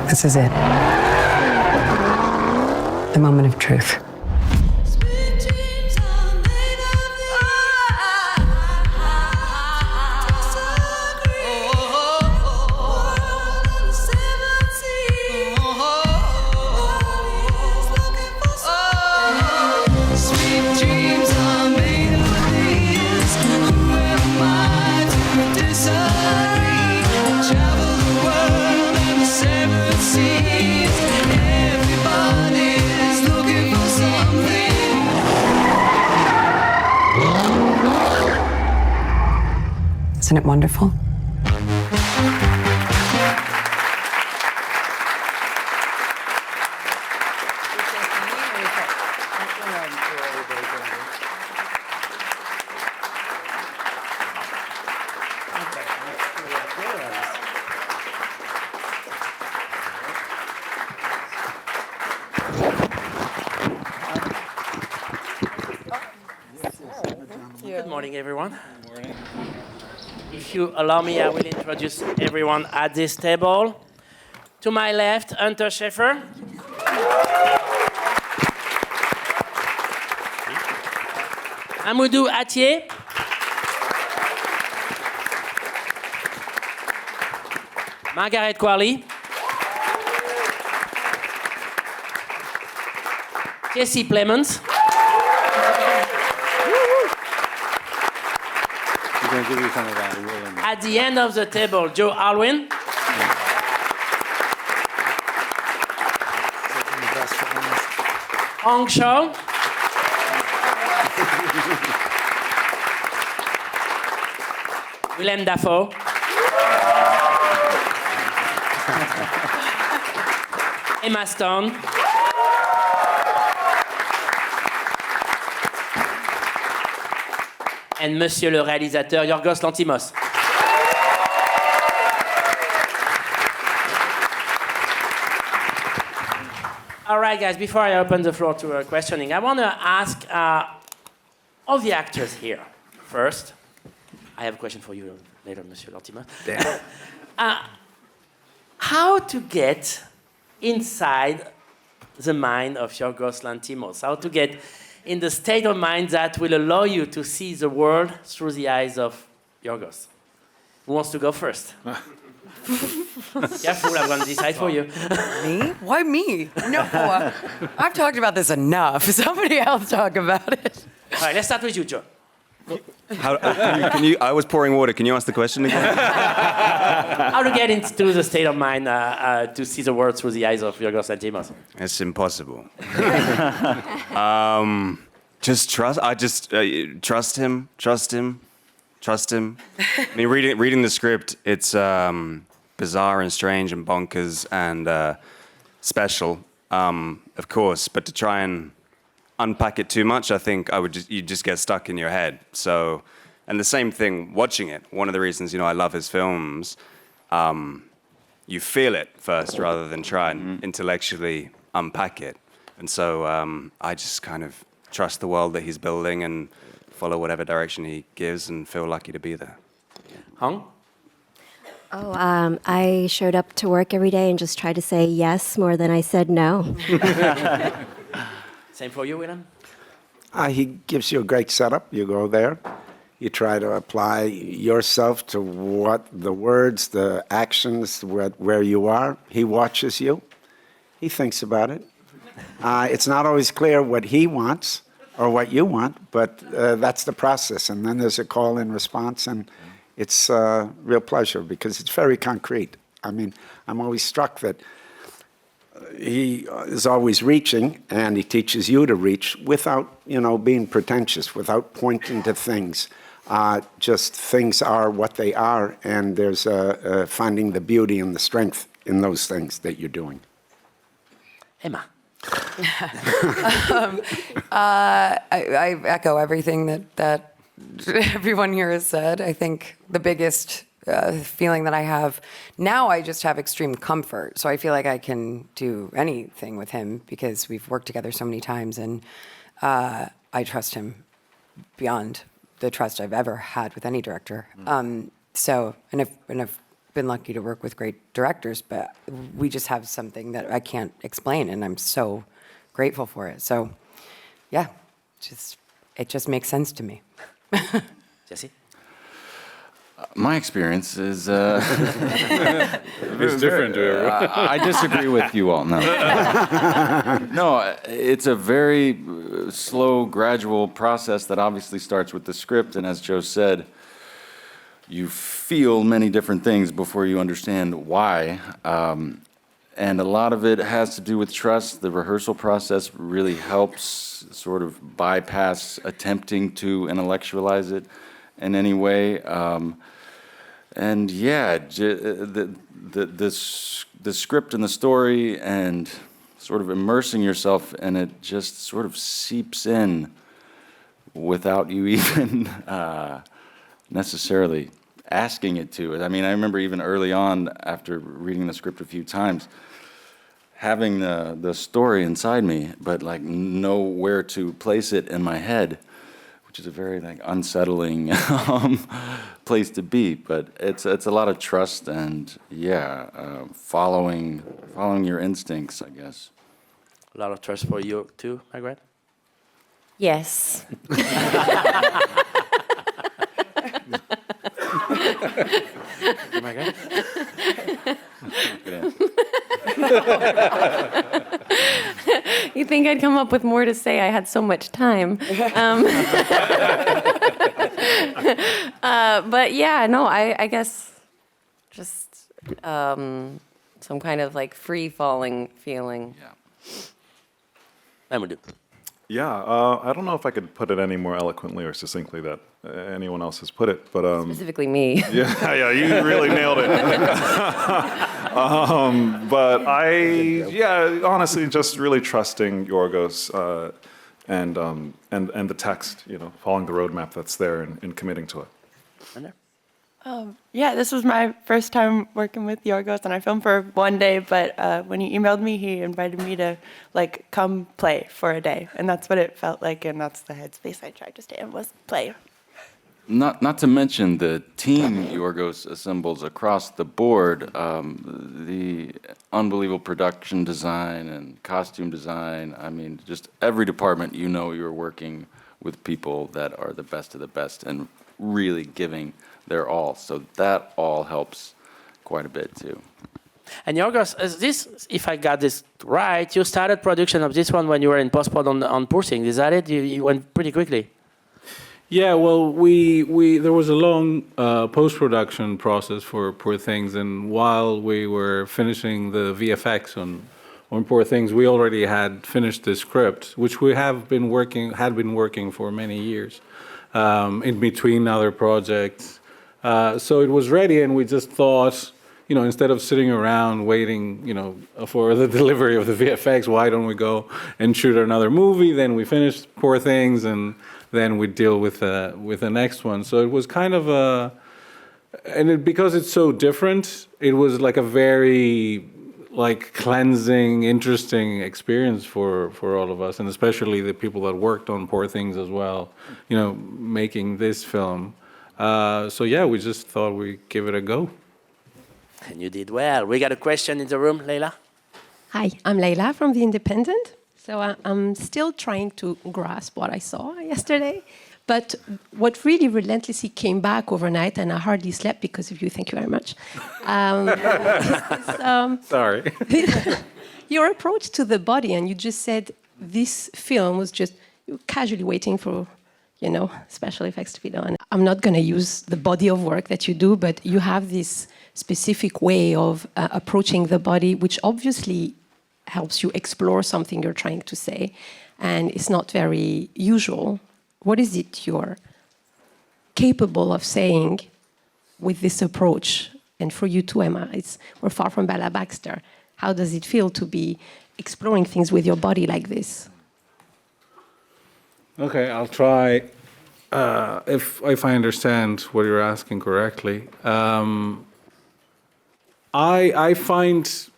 This is it. The moment of truth. Isn't it wonderful? Good morning, everyone. Good morning. If you allow me, I will introduce everyone at this table. To my left, Hunter Schafer. Amadou Atier. Margaret Qualley. Jesse Plemons. At the end of the table, Joe Alwyn. Hong Shaw. Willem Dafoe. Emma Stone. And Monsieur le réalisateur Yorgos Lanthimos. All right, guys, before I open the floor to questioning, I want to ask all the actors here first. I have a question for you later, Monsieur Lanthimos. How to get inside the mind of Yorgos Lanthimos? How to get in the state of mind that will allow you to see the world through the eyes of Yorgos? Who wants to go first? Careful, I'm going to decide for you. Me? Why me? No, I've talked about this enough. Somebody else talk about it. All right, let's start with you, Joe. I was pouring water. Can you ask the question again? How to get into the state of mind to see the world through the eyes of Yorgos Lanthimos? It's impossible. Just trust. Trust him. Trust him. Trust him. I mean, reading the script, it's bizarre and strange and bonkers and special, of course. But to try and unpack it too much, I think you just get stuck in your head. So, and the same thing watching it. One of the reasons I love his films, you feel it first rather than try and intellectually unpack it. And so I just kind of trust the world that he's building and follow whatever direction he gives and feel lucky to be there. Hong? I showed up to work every day and just tried to say yes more than I said no. Same for you, Willem? He gives you a great setup. You go there. You try to apply yourself to what the words, the actions, where you are. He watches you. He thinks about it. It's not always clear what he wants or what you want, but that's the process. And then there's a call and response, and it's a real pleasure because it's very concrete. I mean, I'm always struck that he is always reaching, and he teaches you to reach without, being pretentious, without pointing to things. Just things are what they are, and there's finding the beauty and the strength in those things that you're doing. Emma? I echo everything that everyone here has said. I think the biggest feeling that I have now, I just have extreme comfort. So I feel like I can do anything with him because we've worked together so many times, and I trust him beyond the trust I've ever had with any director. And I've been lucky to work with great directors, but we just have something that I can't explain, and I'm so grateful for it. So, yeah, it just makes sense to me. Jesse? My experience is It's different to everyone. I disagree with you all. No, no, it's a very slow, gradual process that obviously starts with the script, and as Joe said, you feel many different things before you understand why. And a lot of it has to do with trust. The rehearsal process really helps sort of bypass attempting to intellectualize it in any way. And yeah, the script and the story and sort of immersing yourself in it just sort of seeps in without you even necessarily asking it to. I mean, I remember even early on, after reading the script a few times, having the story inside me, but like know where to place it in my head, which is a very like unsettling place to be. But it's a lot of trust and following your instincts, I guess. A lot of trust for you too, Margaret? Yes. Margaret? You think I'd come up with more to say? I had so much time. But yeah, no, I guess just some kind of like free-falling feeling. Amadou. Yeah, I don't know if I could put it any more eloquently or succinctly that anyone else has put it, but Specifically me. yeah, you really nailed it. But honestly, just really trusting Yorgos and the text, following the roadmap that's there and committing to it. Yeah, this was my first time working with Yorgos, and I filmed for one day, but when he emailed me, he invited me to come play for a day, and that's what it felt like, and that's the headspace I tried to stay in, was play. Not to mention the team Yorgos assembles across the board, the unbelievable production design and costume design. I mean, just every department, you're working with people that are the best of the best and really giving their all. So that all helps quite a bit too. And Yorgos, if I got this right, you started production of this one when you were in post-prod on Poor Things. Is that it? You went pretty quickly. Yeah, well, there was a long post-production process for Poor Things, and while we were finishing the VFX on Poor Things, we already had finished the script, which we had been working for many years, in between other projects. So it was ready, and we just thought, instead of sitting around waiting, for the delivery of the VFX, why don't we go and shoot another movie? Then we finished Poor Things, and then we deal with the next one. So it was kind of because it's so different, it was like a very cleansing, interesting experience for all of us, and especially the people that worked on Poor Things as well, making this film. So yeah, we just thought we'd give it a go. And you did well. We got a question in the room, Leila. Hi, I'm Leila from The Independent. So I'm still trying to grasp what I saw yesterday. But what really relentlessly came back overnight, and I hardly slept because of you, thank you very much. Sorry. Your approach to the body, and you just said this film was just casually waiting for, special effects to be done. I'm not going to use the body of work that you do, but you have this specific way of approaching the body, which obviously helps you explore something you're trying to say, and it's not very usual. What is it you're capable of saying with this approach? And for you too, Emma, we're far from Bella Baxter. How does it feel to be exploring things with your body like this? Okay, I'll try. If I understand what you're asking correctly, I find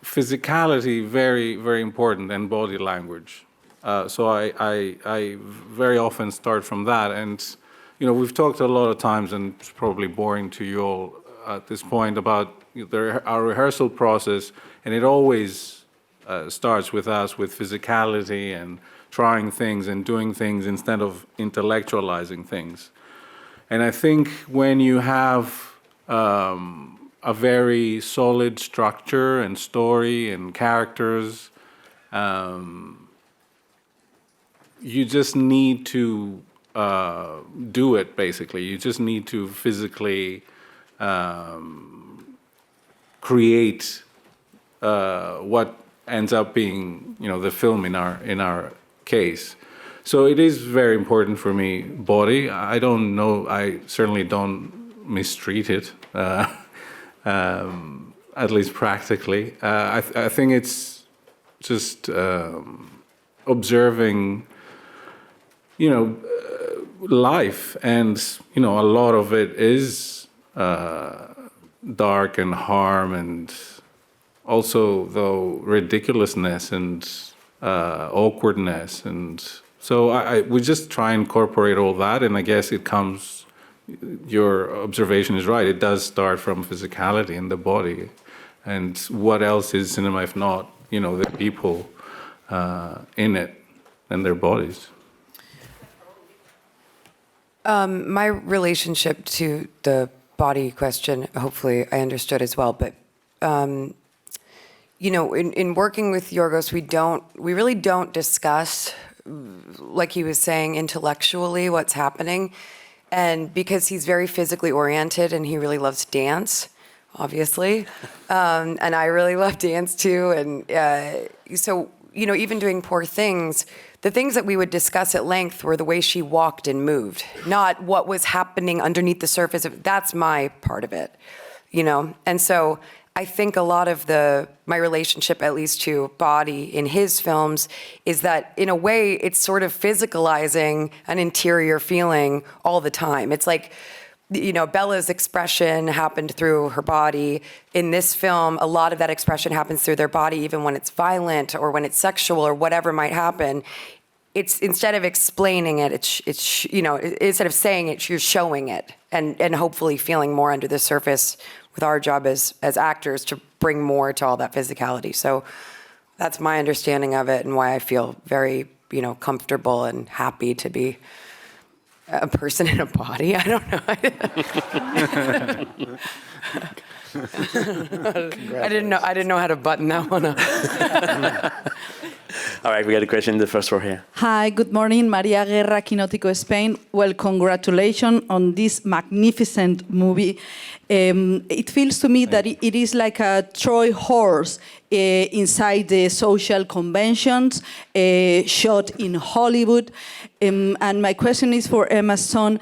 physicality very, very important, and body language. So I very often start from that, and we've talked a lot of times, and it's probably boring to you all at this point, about our rehearsal process, and it always starts with us with physicality and trying things and doing things instead of intellectualizing things. And I think when you have a very solid structure and story and characters, you just need to do it, basically. You just need to physically create what ends up being, the film in our case. So it is very important for me, body. I don't know, I certainly don't mistreat it, at least practically. I think it's just observing, life, and a lot of it is dark and harm, and also though ridiculousness and awkwardness, and so we just try and incorporate all that, and I guess it comes. Your observation is right. It does start from physicality in the body, and what else is cinema if not, the people in it and their bodies. My relationship to the body question, hopefully I understood as well, but in working with Yorgos, we really don't discuss, like he was saying, intellectually what's happening. And because he's very physically oriented and he really loves dance, obviously, and I really love dance too. And so, even doing Poor Things, the things that we would discuss at length were the way she walked and moved, not what was happening underneath the surface. That's my part of it, And so I think a lot of my relationship, at least to body in his films, is that in a way it's sort of physicalizing an interior feeling all the time. It's like, Bella's expression happened through her body. In this film, a lot of that expression happens through their body, even when it's violent or when it's sexual or whatever might happen. It's instead of explaining it, it's instead of saying it, you're showing it and hopefully feeling more under the surface with our job as actors to bring more to all that physicality. So that's my understanding of it and why I feel very, comfortable and happy to be a person in a body. I don't know. I didn't know how to button that one up. All right, we got a question in the first row here. Hi, good morning. Maria Guerra, Quinótico, Spain. Well, congratulations on this magnificent movie. It feels to me that it is like a Troy horse inside the social conventions, shot in Hollywood. And my question is for Emma Stone.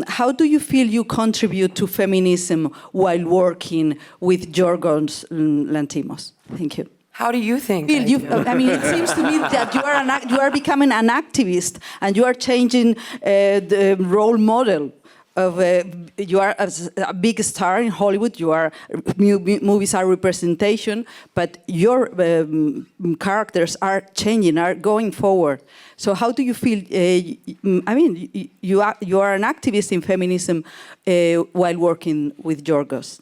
How do you feel you contribute to feminism while working with Yorgos Lanthimos? Thank you. How do you think? It seems to me that you are becoming an activist and you are changing the role model of you are a big star in Hollywood. Movies are representation, but your characters are changing, are going forward. So how do you feel? You are an activist in feminism while working with Yorgos.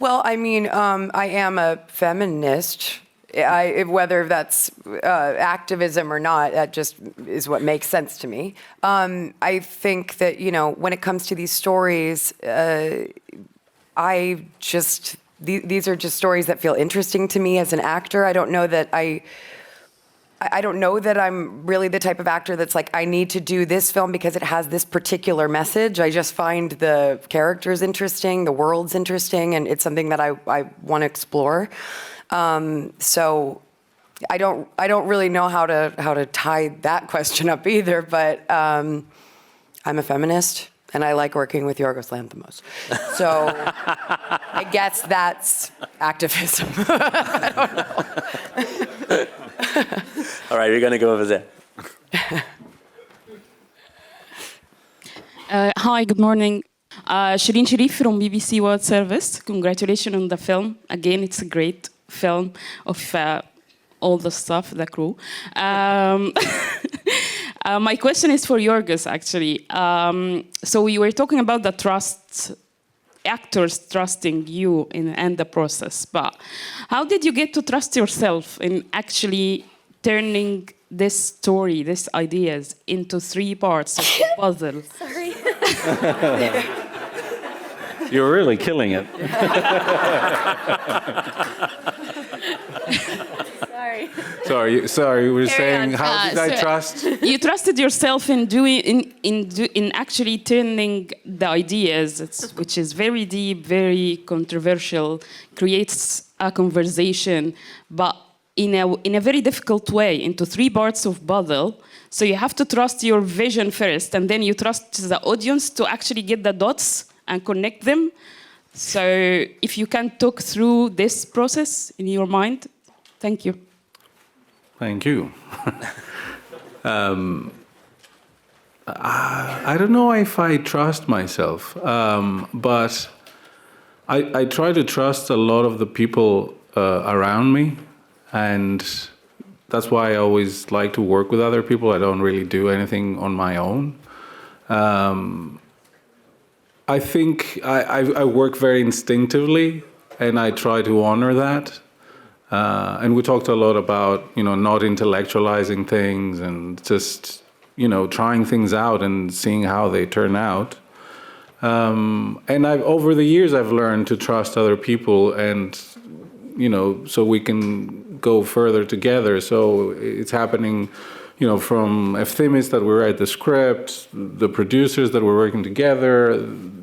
Well, I am a feminist. Whether that's activism or not, that just is what makes sense to me. I think that, when it comes to these stories, these are just stories that feel interesting to me as an actor. I don't know that I'm really the type of actor that's like, I need to do this film because it has this particular message. I just find the characters interesting, the world's interesting, and it's something that I want to explore. So I don't really know how to tie that question up either, but I'm a feminist and I like working with Yorgos Lanthimos. So I guess that's activism. I don't know. All right, we're going to go over there. Hi, good morning. Shirin Sharif from BBC World Service. Congratulations on the film. Again, it's a great film of all the stuff, the crew. My question is for Yorgos, actually. So we were talking about the trust, actors trusting you and the process. But how did you get to trust yourself in actually turning this story, these ideas, into 3 parts of the puzzle? Sorry. You're really killing it. Sorry. We're saying, how did I trust? You trusted yourself in in actually turning the ideas, which is very deep, very controversial, creates a conversation, but in a very difficult way, into 3 parts of puzzle. So you have to trust your vision first, and then you trust the audience to actually get the dots and connect them. So if you can talk through this process in your mind, thank you. Thank you. I don't know if I trust myself, but I try to trust a lot of the people around me, and that's why I always like to work with other people. I don't really do anything on my own. I think I work very instinctively, and I try to honor that. And we talked a lot about, not intellectualizing things and just, trying things out and seeing how they turn out. And over the years, I've learned to trust other people, and, so we can go further together. So it's happening, from Efthimis that we write the script, the producers that we're working together,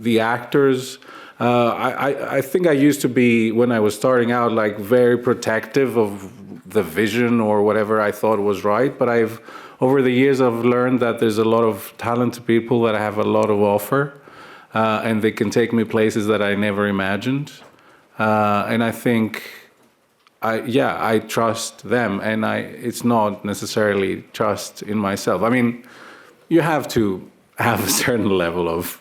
the actors. I think I used to be, when I was starting out, like very protective of the vision or whatever I thought was right. But over the years, I've learned that there's a lot of talented people that have a lot of offer, and they can take me places that I never imagined. And I think, I trust them, and it's not necessarily trust in myself. I mean, you have to have a certain level of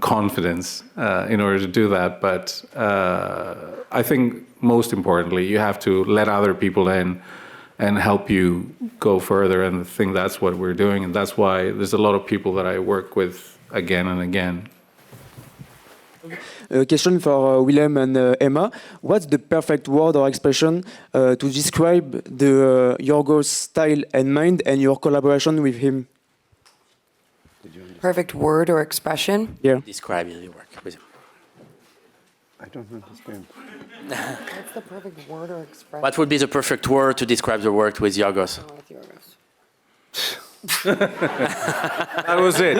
confidence in order to do that. But I think most importantly, you have to let other people in and help you go further. And I think that's what we're doing. And that's why there's a lot of people that I work with again and again. A question for Willem and Emma. What's the perfect word or expression to describe the Yorgos style and mind and your collaboration with him? Perfect word or expression? Yeah. Describe your work with him. I don't understand. What's the perfect word or expression? What would be the perfect word to describe the work with Yorgos? That was it.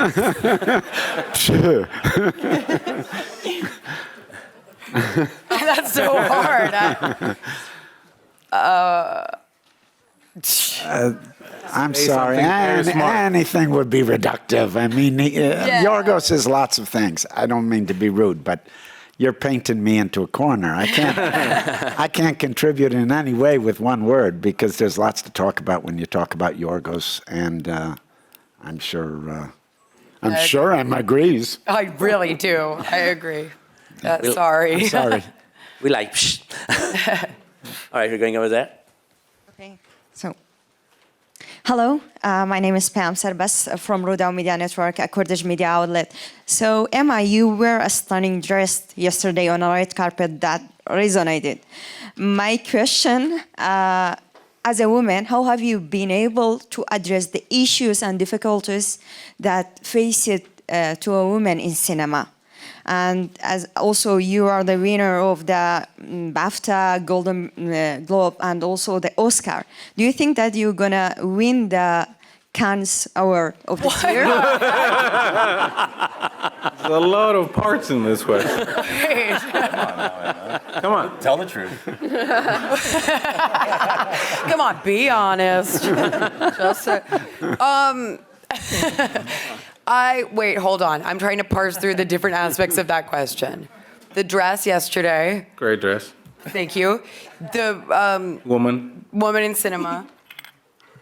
That's so hard. I'm sorry. Anything would be reductive. I mean, Yorgos is lots of things. I don't mean to be rude, but you're painting me into a corner. I can't contribute in any way with one word, because there's lots to talk about when you talk about Yorgos, and I'm sure Em agrees. I really do. I agree. Sorry. I'm sorry. We like. All right, we're going over there. Okay. So, hello, my name is Pam Serbas from Rudao Media Network, a Kurdish media outlet. So, Emma, you were a stunning dress yesterday on a red carpet that resonated. My question, as a woman, how have you been able to address the issues and difficulties that face it to a woman in cinema? And as also you are the winner of the BAFTA, Golden Globe, and also the Oscar. Do you think that you're gonna win the Cannes Award of this year? There's a lot of parts in this question. Come on, tell the truth. Come on, be honest. Wait, hold on. I'm trying to parse through the different aspects of that question. The dress yesterday. Great dress. Thank you. The woman in cinema.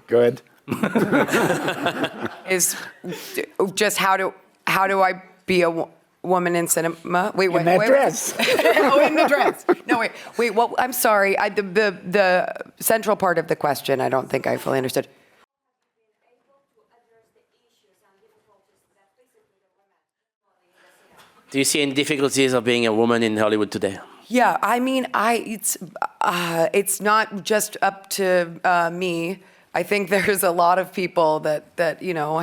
Good. Is just how do I be a woman in cinema? Wait. In that dress. Oh, in the dress. No, wait. Well, I'm sorry. The central part of the question, I don't think I fully understood. Do you see any difficulties of being a woman in Hollywood today? Yeah, I mean, it's not just up to me. I think there's a lot of people that you know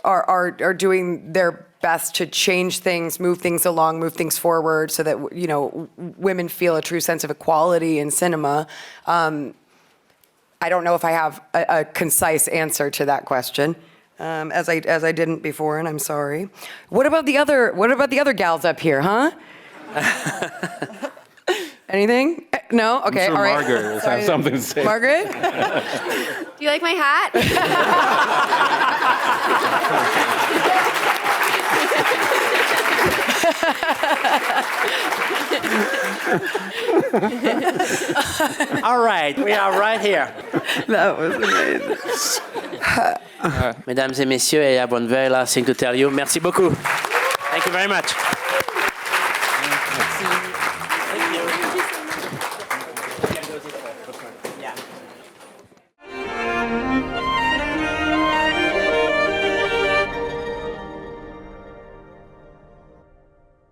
are doing their best to change things, move things along, move things forward, so that you know women feel a true sense of equality in cinema. I don't know if I have a concise answer to that question. As I didn't before, and I'm sorry. What about the other gals up here, huh? Anything? No? Okay, I'm sure all right. Margaret will have something to say. Margaret? Do you like my hat? All right, we are right here. That was amazing. Mesdames et messieurs, I have one very last thing to tell you. Merci beaucoup. Thank you very much.